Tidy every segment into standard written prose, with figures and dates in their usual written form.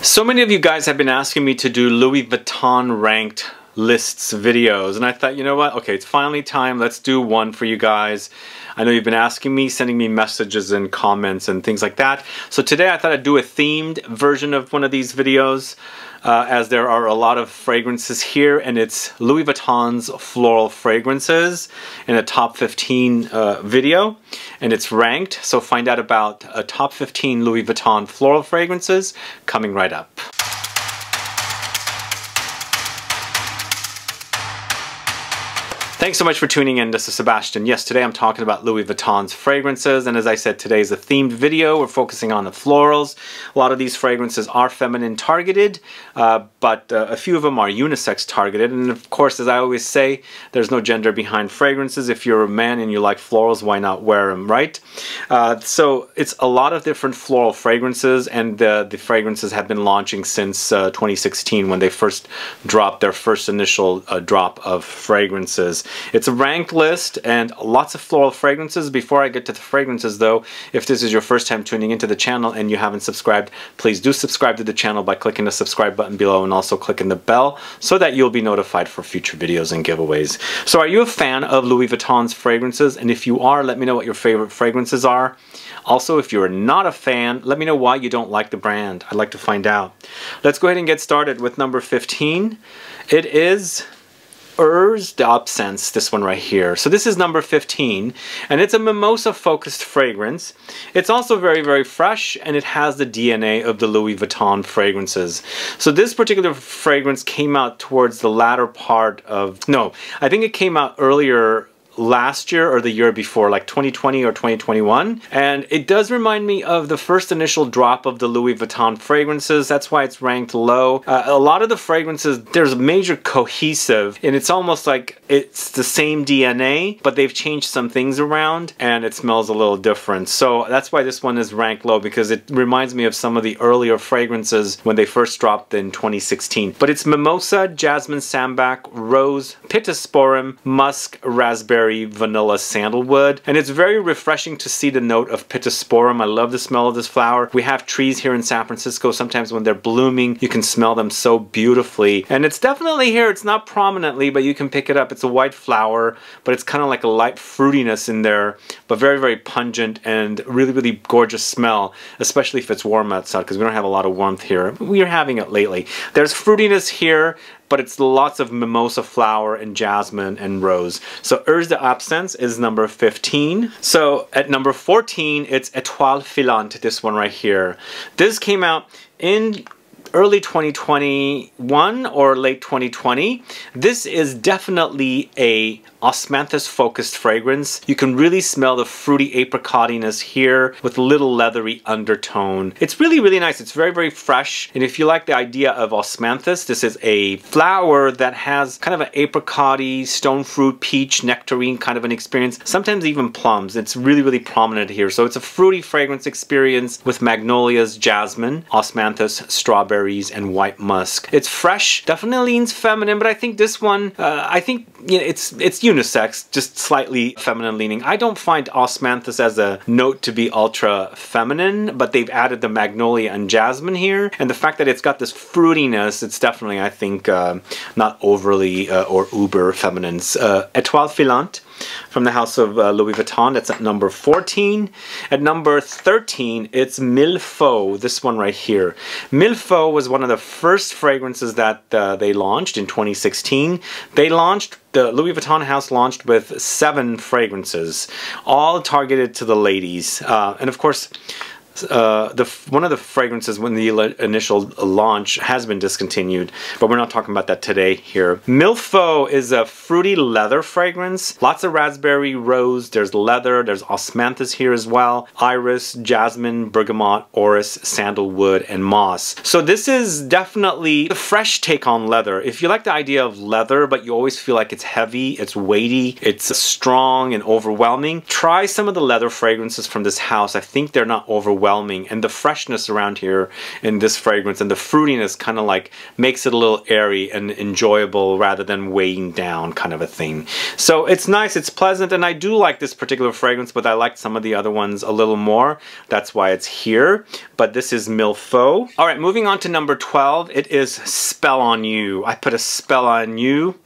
So many of you guys have been asking me to do Louis Vuitton ranked lists videos, and I thought, you know what, okay, it's finally time. Let's do one for you guys. I know you've been asking me, sending me messages and comments and things like that. So today I thought I'd do a themed version of one of these videos, as there are a lot of fragrances here, and it's Louis Vuitton's floral fragrances in a top 15 video, and it's ranked. So find out about a top 15 Louis Vuitton floral fragrances coming right up. Thanks so much for tuning in. This is Sebastian. Yes, today I'm talking about Louis Vuitton's fragrances, and as I said, today is a themed video. We're focusing on the florals. A lot of these fragrances are feminine targeted, but a few of them are unisex targeted, and of course, as I always say, there's no gender behind fragrances. If you're a man and you like florals, why not wear them, right? So it's a lot of different floral fragrances, and the fragrances have been launching since 2016 when they first dropped their first initial drop of fragrances. It's a ranked list and lots of floral fragrances. Before I get to the fragrances though, if this is your first time tuning into the channel and you haven't subscribed, please do subscribe to the channel by clicking the subscribe button below and also clicking the bell so that you'll be notified for future videos and giveaways. So are you a fan of Louis Vuitton's fragrances? And if you are, let me know what your favorite fragrances are. Also, if you're not a fan, let me know why you don't like the brand. I'd like to find out. Let's go ahead and get started with number 15. It is HEURES d'Absence, this one right here. So this is number 15, and it's a mimosa focused fragrance. It's also very, very fresh, and it has the DNA of the Louis Vuitton fragrances. So this particular fragrance came out towards the latter part of, no, I think it came out earlier last year or the year before, like 2020 or 2021, and it does remind me of the first initial drop of the Louis Vuitton fragrances. That's why it's ranked low. A lot of the fragrances, there's major cohesive, and it's almost like it's the same DNA, but they've changed some things around and it smells a little different. So that's why this one is ranked low, because it reminds me of some of the earlier fragrances when they first dropped in 2016. But it's Mimosa, Jasmine, Sambac, Rose, Pitosporum, Musk, Raspberry, Vanilla, Sandalwood, and it's very refreshing to see the note of Pitosporum. I love the smell of this flower. We have trees here in San Francisco. Sometimes when they're blooming, you can smell them so beautifully, and it's definitely here. It's not prominently, but you can pick it up. It's a white flower, but it's kind of like a light fruitiness in there, but very, very pungent and really, really gorgeous smell, especially if it's warm outside, because we don't have a lot of warmth here. We are having it lately. There's fruitiness here, but it's lots of mimosa flower and jasmine and rose. So HEURES d'Absence is number 15. So at number 14, it's ETOILE Filante, this one right here. This came out in early 2021 or late 2020. This is definitely a Osmanthus focused fragrance. You can really smell the fruity apricotiness here with a little leathery undertone. It's really, really nice. It's very, very fresh. And if you like the idea of Osmanthus, this is a flower that has kind of an apricot-y, stone fruit, peach, nectarine kind of an experience. Sometimes even plums. It's really, really prominent here. So it's a fruity fragrance experience with magnolias, jasmine, Osmanthus, strawberries, and white musk. It's fresh, definitely leans feminine, but I think this one, I think, you know, it's unisex, just slightly feminine leaning. I don't find Osmanthus as a note to be ultra feminine, but they've added the magnolia and jasmine here, and the fact that it's got this fruitiness, it's definitely, I think, not overly or uber feminine. Étoile Filante from the house of Louis Vuitton. That's at number 14. At number 13, it's MILLE, this one right here. MILLE was one of the first fragrances that they launched in 2016. They launched, the Louis Vuitton house launched with 7 fragrances, all targeted to the ladies. And of course, one of the fragrances when the initial launch has been discontinued, but we're not talking about that today here. MILLE is a fruity leather fragrance. Lots of raspberry, rose, there's leather, there's osmanthus here as well, iris, jasmine, bergamot, orris, sandalwood, and moss. So this is definitely a fresh take on leather. If you like the idea of leather, but you always feel like it's heavy, it's weighty, it's strong and overwhelming, try some of the leather fragrances from this house. I think they're not overwhelming overwhelming, and the freshness around here in this fragrance and the fruitiness kind of like makes it a little airy and enjoyable rather than weighing down kind of a thing. So it's nice, it's pleasant, and I do like this particular fragrance, but I like some of the other ones a little more. That's why it's here. But this is MILLE FEUX. All right, moving on to number 12. It is Spell on You. I put a spell on you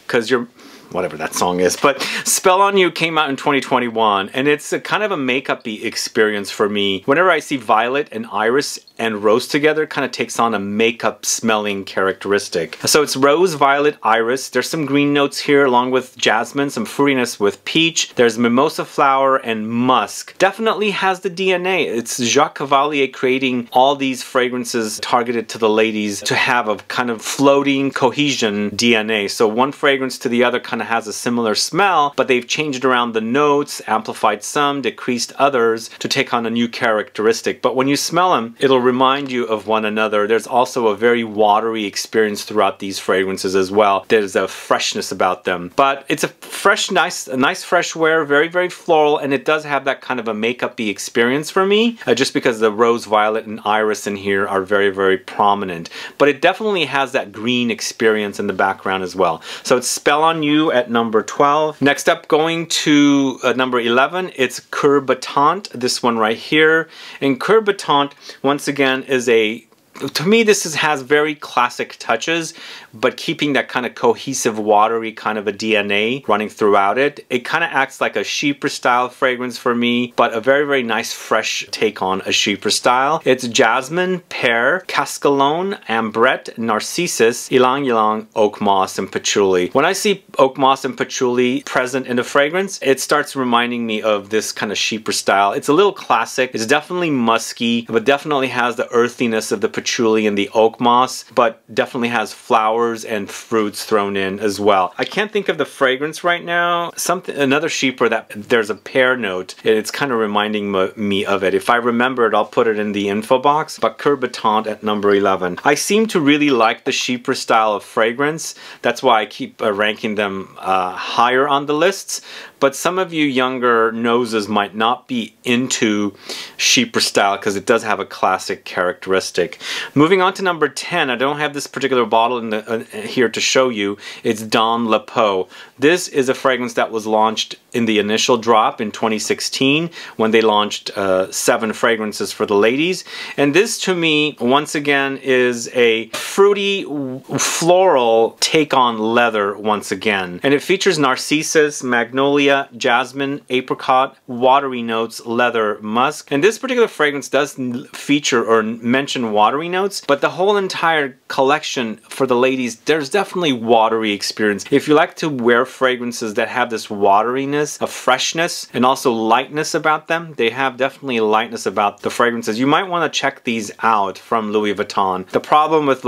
because you're whatever that song is, but Spell on You came out in 2021, and it's a kind of a makeup-y experience for me. Whenever I see violet and iris and rose together, it kind of takes on a makeup smelling characteristic. So it's rose, violet, iris. There's some green notes here along with jasmine, some fruitiness with peach. There's mimosa flower and musk. Definitely has the DNA. It's Jacques Cavalier creating all these fragrances targeted to the ladies to have a kind of floating cohesion DNA. So one fragrance to the other kind of has a similar smell, but they've changed around the notes, amplified some, decreased others to take on a new characteristic. But when you smell them, it'll remind you of one another. There's also a very watery experience throughout these fragrances as well. There's a freshness about them, but it's a fresh, nice fresh wear, very, very floral, and it does have that kind of a makeup-y experience for me, just because the rose, violet, and iris in here are very, very prominent. But it definitely has that green experience in the background as well. So it's Spell on You at number 12. Next up, going to number 11, it's COEUR BATTANT, this one right here. And COEUR BATTANT, once again, is a, to me, this has very classic touches, but keeping that kind of cohesive, watery kind of a DNA running throughout it. It kind of acts like a Chypre style fragrance for me, but a very, very nice, fresh take on a Chypre style. It's jasmine, pear, cascalone, ambrette, narcissus, Ylang-Ylang, Oakmoss, and patchouli. When I see Oakmoss and patchouli present in the fragrance, it starts reminding me of this kind of Chypre style. It's a little classic. It's definitely musky, but definitely has the earthiness of the patchouli and the Oakmoss, but definitely has flowers and fruits thrown in as well. I can't think of the fragrance right now. Another Chypre that there's a pear note. It's kind of reminding me of it. If I remember it, I'll put it in the info box. But COEUR BATTANT at number 11. I seem to really like the Chypre style of fragrance. That's why I keep ranking them higher on the lists. But some of you younger noses might not be into Chypre style because it does have a classic characteristic. Moving on to number 10, I don't have this particular bottle in the, here to show you. It's Dans la Peau. This is a fragrance that was launched in the initial drop in 2016 when they launched 7 fragrances for the ladies. And this to me, once again, is a fruity, floral take on leather once again. And it features Narcissus, Magnolia, jasmine, apricot, watery notes, leather, musk. And this particular fragrance does feature or mention watery notes, but the whole entire collection for the ladies, there's definitely watery experience. If you like to wear fragrances that have this wateriness, a freshness, and also lightness about them, they have definitely a lightness about the fragrances. You might want to check these out from Louis Vuitton. The problem with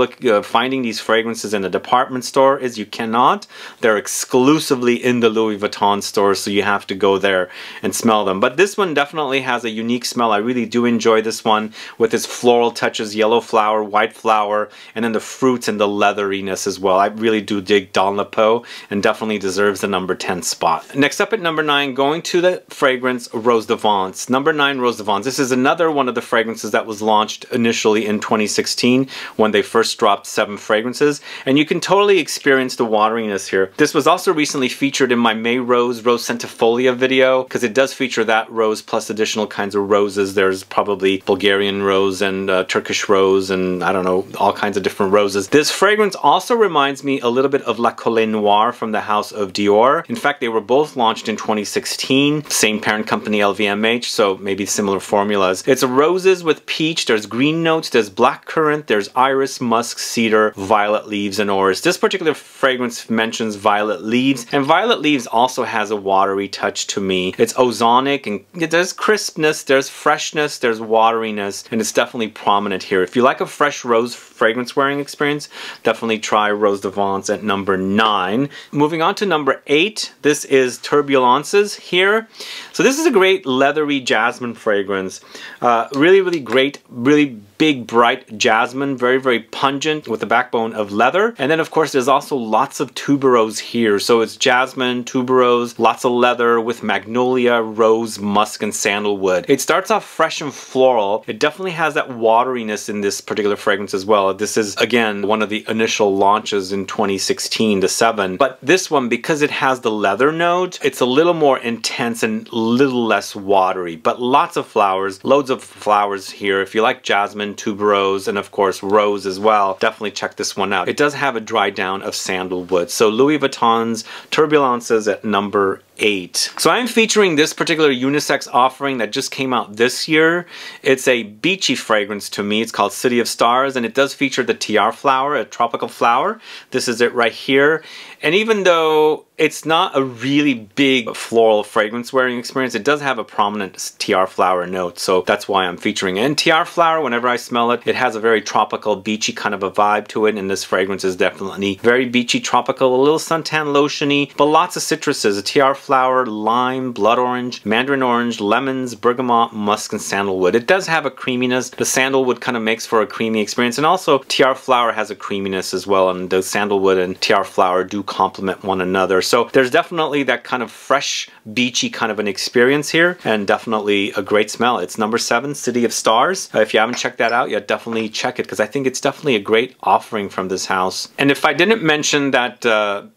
finding these fragrances in a department store is you cannot. They're exclusively in the Louis Vuitton stores, so you have to go there and smell them. But this one definitely has a unique smell. I really do enjoy this one with its floral touches, yellow flower, white flower, and then the fruits and the leatheriness as well. I really do dig Dans la Peau and definitely deserves the number 10 spot. Next up at number 9, going to the fragrance Rose de Vence. Number 9, Rose de Vence. This is another one of the fragrances that was launched initially in 2016 when they first dropped 7 fragrances, and you can totally experience the wateriness here. This was also recently featured in my May Rose Centifolia video, because it does feature that rose plus additional kinds of roses. There's probably Bulgarian rose and Turkish rose and I don't know, all kinds of different roses. This fragrance also reminds me a little bit of La Colée Noire from the house of Dior. In fact, they were both launched in 2016. Same parent company, LVMH, so maybe similar formulas. It's roses with peach, there's green notes, there's blackcurrant, there's iris, musk, cedar, violet leaves, and orris. This particular fragrance mentions violet leaves, and violet leaves also has a watery touch to me. It's ozonic, and there's crispness, there's freshness, there's wateriness, and it's definitely prominent here. If you like a fresh rose fragrance wearing experience, definitely try Rose de Vence at number 9. Moving on to number 8, this is Turbulences here. So this is a great leathery jasmine fragrance. Really, really great, really big, bright jasmine, very, very pungent with the backbone of leather. And then of course there's also lots of tuberose here. So it's jasmine, tuberose, lots of leather with magnolia, rose, musk, and sandalwood. It starts off fresh and floral. It definitely has that wateriness in this particular fragrance as well. This is, again, one of the initial launches in 2016, the 7. But this one, because it has the leather note, it's a little more intense and a little less watery. But lots of flowers, loads of flowers here. If you like jasmine, tuberose, and of course rose as well, definitely check this one out. It does have a dry down of sandalwood. So Louis Vuitton's Turbulences at number 8. So I'm featuring this particular unisex offering that just came out this year. It's a beachy fragrance to me. It's called City of Stars, and it does feature the tiare flower, a tropical flower. This is it right here. And even though it's not a really big floral fragrance wearing experience, it does have a prominent tiare flower note, so that's why I'm featuring it. And tiare flower, whenever I smell it, it has a very tropical, beachy kind of a vibe to it, and this fragrance is definitely very beachy, tropical, a little suntan lotiony, but lots of citruses, a tiare flower, lime, blood orange, mandarin orange, lemons, bergamot, musk, and sandalwood. It does have a creaminess. The sandalwood kind of makes for a creamy experience, and also tiare flower has a creaminess as well, and the sandalwood and tiare flower do complement one another. So there's definitely that kind of fresh, beachy kind of an experience here, and definitely a great smell. It's number 7, City of Stars. If you haven't checked that out yet, definitely check it, because I think it's definitely a great offering from this house. And if I didn't mention that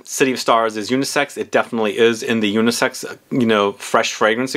City of Stars is unisex, it definitely is in the unisex, you know, fresh fragrance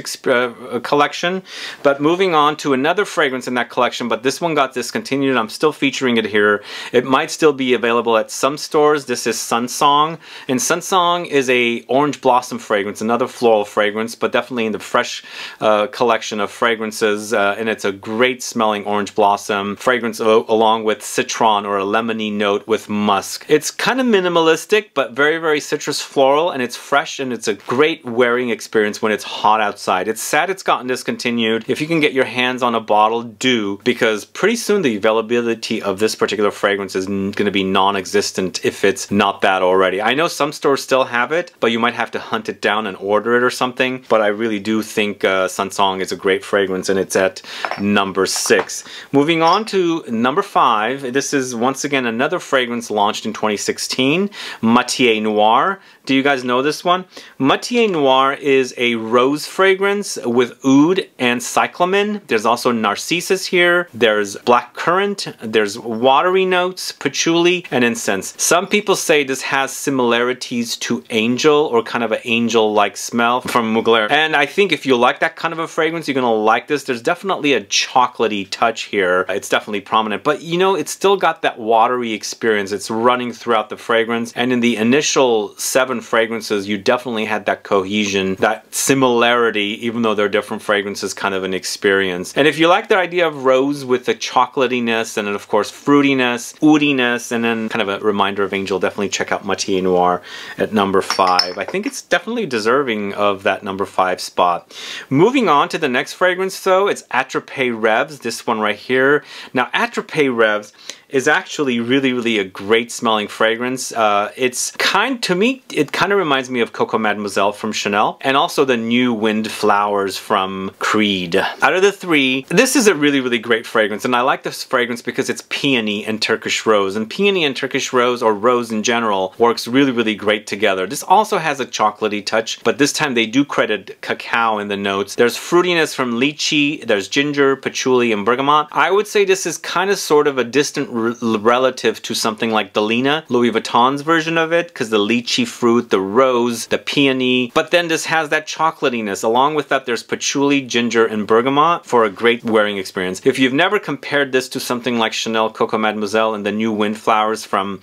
collection. But moving on to another fragrance in that collection, but this one got discontinued. I'm still featuring it here. It might still be available at some stores. This is Sunsong, and Sunsong is a orange blossom fragrance, another floral fragrance, but definitely in the fresh collection of fragrances, and it's a great smelling orange blossom fragrance along with citron or a lemony note with musk. It's kind of minimalistic, but very, very citrus floral, and it's fresh, and it's a great wearing experience when it's hot outside. It's sad it's gotten discontinued. If you can get your hands on a bottle, do, because pretty soon the availability of this particular fragrance is going to be non-existent if it's not that already. I know some stores still have it, but you might have to hunt it down and order it or something, but I really do think Sunsong is a great fragrance, and it's at number 6. Moving on to number 5, this is once again another fragrance launched in 2016, Matiere Noir. Do you guys know this one? Matiere Noir is a rose fragrance with oud and cyclamen. There's also narcissus here. There's black currant. There's watery notes, patchouli, and incense. Some people say this has similarities to angel, or kind of an angel-like smell from Mugler. And I think if you like that kind of a fragrance, you're gonna like this. There's definitely a chocolatey touch here. It's definitely prominent, but you know, it's still got that watery experience. It's running throughout the fragrance, and in the initial 7 fragrances, you definitely had that cohesion, that similarity, even though they're different fragrances, kind of an experience. And if you like the idea of rose with the chocolatiness, and then of course fruitiness, oudiness, and then kind of a reminder of angel, definitely check out Matiere Noir at number 5. I think it's definitely deserving of that number 5 spot. Moving on to the next fragrance though, it's ATTRAPE-REVES, this one right here. Now ATTRAPE-REVES is actually really a great smelling fragrance. It's to me, it kind of reminds me of Coco Mademoiselle from Chanel, and also the New Wind Flowers from Creed. Out of the 3, this is a really great fragrance, and I like this fragrance because it's peony and Turkish rose, and peony and Turkish rose, or rose in general, works really great together. This also has a chocolatey touch, but this time they do credit cacao in the notes. There's fruitiness from lychee, there's ginger, patchouli, and bergamot. I would say this is kind of sort of a distant relative to something like Delina, Louis Vuitton's version of it, because the lychee fruit, the rose, the peony, but then this has that chocolatiness. Along with that, there's patchouli, ginger, and bergamot for a great wearing experience. If you've never compared this to something like Chanel Coco Mademoiselle and the New Wind Flowers from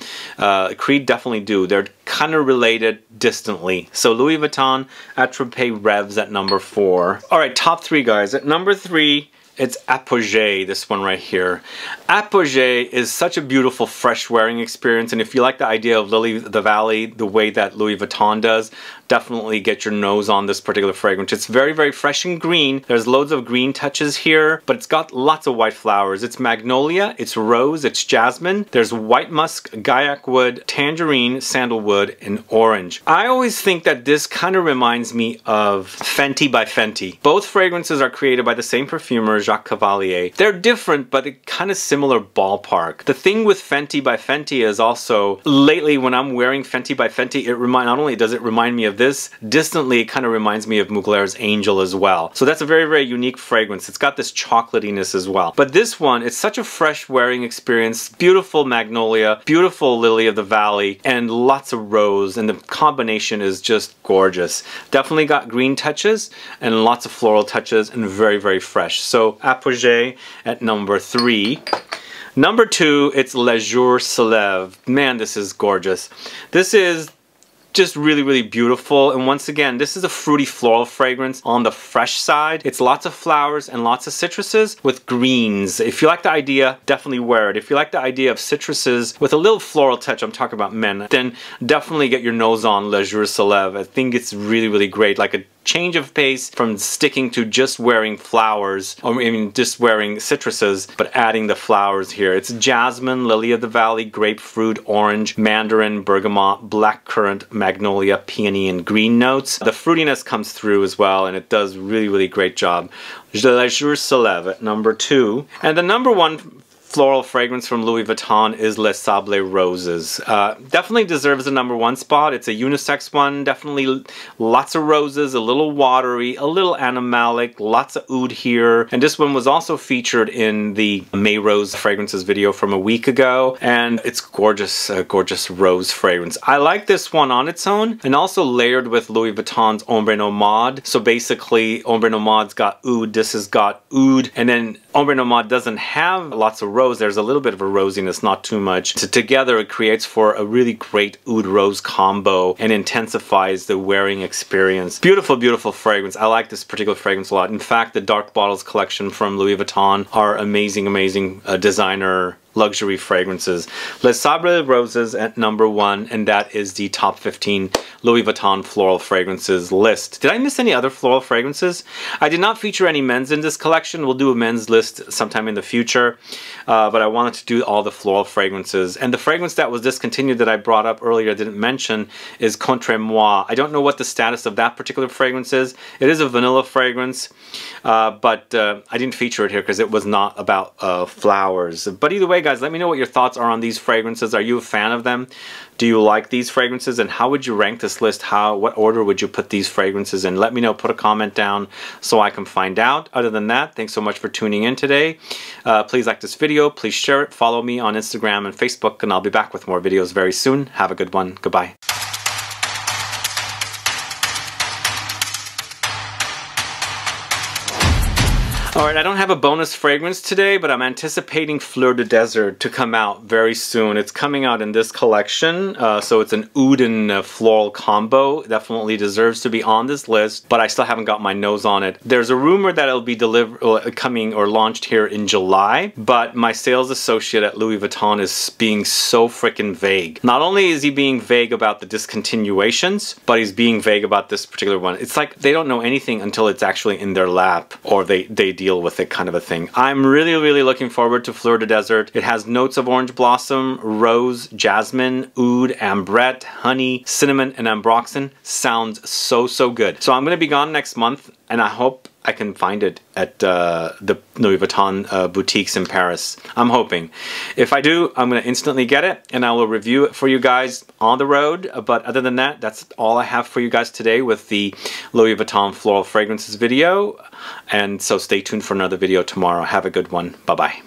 Creed, definitely do. They're kind of related distantly. So Louis Vuitton ATTRAPE-REVES at number 4. Alright, top 3 guys. At number 3, it's Apogee, this one right here. Apogee is such a beautiful fresh wearing experience, and if you like the idea of Lily of the Valley the way that Louis Vuitton does, definitely get your nose on this particular fragrance. It's very fresh and green. There's loads of green touches here, but it's got lots of white flowers. It's magnolia, it's rose, it's jasmine. There's white musk, gaiac wood, tangerine, sandalwood, and orange. I always think that this kind of reminds me of Fenty by Fenty. Both fragrances are created by the same perfumer, Jacques Cavalier. They're different, but kind of similar ballpark. The thing with Fenty by Fenty is also, lately when I'm wearing Fenty by Fenty, not only does it remind me of this, distantly it kind of reminds me of Mugler's Angel as well. So that's a very, very unique fragrance. It's got this chocolatiness as well. But this one, it's such a fresh wearing experience. Beautiful magnolia, beautiful lily of the valley, and lots of rose, and the combination is just gorgeous. Definitely got green touches and lots of floral touches, and very, very fresh. So Apogée at number 3. Number 2, it's Le Jour se lève. Man, this is gorgeous. This is just really, really beautiful. And once again, this is a fruity floral fragrance on the fresh side. It's lots of flowers and lots of citruses with greens. If you like the idea, definitely wear it. If you like the idea of citruses with a little floral touch, I'm talking about men, then definitely get your nose on Le Jour se lève. I think it's really, really great. Like a change of pace from sticking to just wearing flowers, or I mean just wearing citruses, but adding the flowers here. It's jasmine, lily of the valley, grapefruit, orange, mandarin, bergamot, blackcurrant, magnolia, peony, and green notes. The fruitiness comes through as well, and it does really, really great job. Le Jour se lève at number 2. And the number 1 floral fragrance from Louis Vuitton is Les Sables Roses. Definitely deserves a number 1 spot. It's a unisex one, definitely lots of roses, a little watery, a little animalic, lots of oud here. And this one was also featured in the May Rose fragrances video from a week ago, and it's gorgeous, gorgeous rose fragrance. I like this one on its own, and also layered with Louis Vuitton's Ombre Nomade. So basically, Ombre Nomade's got oud, this has got oud, and then Ombre Nomade doesn't have lots of rose. There's a little bit of a rosiness, not too much. So together it creates for a really great oud rose combo and intensifies the wearing experience. Beautiful, beautiful fragrance. I like this particular fragrance a lot. In fact, the Dark Bottles collection from Louis Vuitton are amazing, amazing designer luxury fragrances. Les Sables Roses at number 1, and that is the top 15 Louis Vuitton floral fragrances list. Did I miss any other floral fragrances? I did not feature any men's in this collection. We'll do a men's list sometime in the future, but I wanted to do all the floral fragrances. And the fragrance that was discontinued that I brought up earlier, I didn't mention, is Contre Moi. I don't know what the status of that particular fragrance is. It is a vanilla fragrance, but I didn't feature it here because it was not about flowers. But either way, guys, let me know what your thoughts are on these fragrances. Are you a fan of them? Do you like these fragrances? And how would you rank this list? What order would you put these fragrances in? Let me know. Put a comment down so I can find out. Other than that, thanks so much for tuning in today. Please like this video. Please share it. Follow me on Instagram and Facebook, and I'll be back with more videos very soon. Have a good one. Goodbye. Alright, I don't have a bonus fragrance today, but I'm anticipating Fleur de Desert to come out very soon. It's coming out in this collection, so it's an oud and floral combo. Definitely deserves to be on this list, but I still haven't got my nose on it. There's a rumor that it'll be coming or launched here in July, but my sales associate at Louis Vuitton is being so freaking vague. Not only is he being vague about the discontinuations, but he's being vague about this particular one. It's like they don't know anything until it's actually in their lap, or they deal with it, kind of a thing. I'm really, really looking forward to Fleur de Desert. It has notes of orange blossom, rose, jasmine, oud, ambrette, honey, cinnamon, and ambroxan. Sounds so, so good. So I'm going to be gone next month, and I hope I can find it at the Louis Vuitton boutiques in Paris. I'm hoping. If I do, I'm going to instantly get it, and I will review it for you guys on the road. But other than that, that's all I have for you guys today with the Louis Vuitton Floral Fragrances video. And so stay tuned for another video tomorrow. Have a good one. Bye-bye.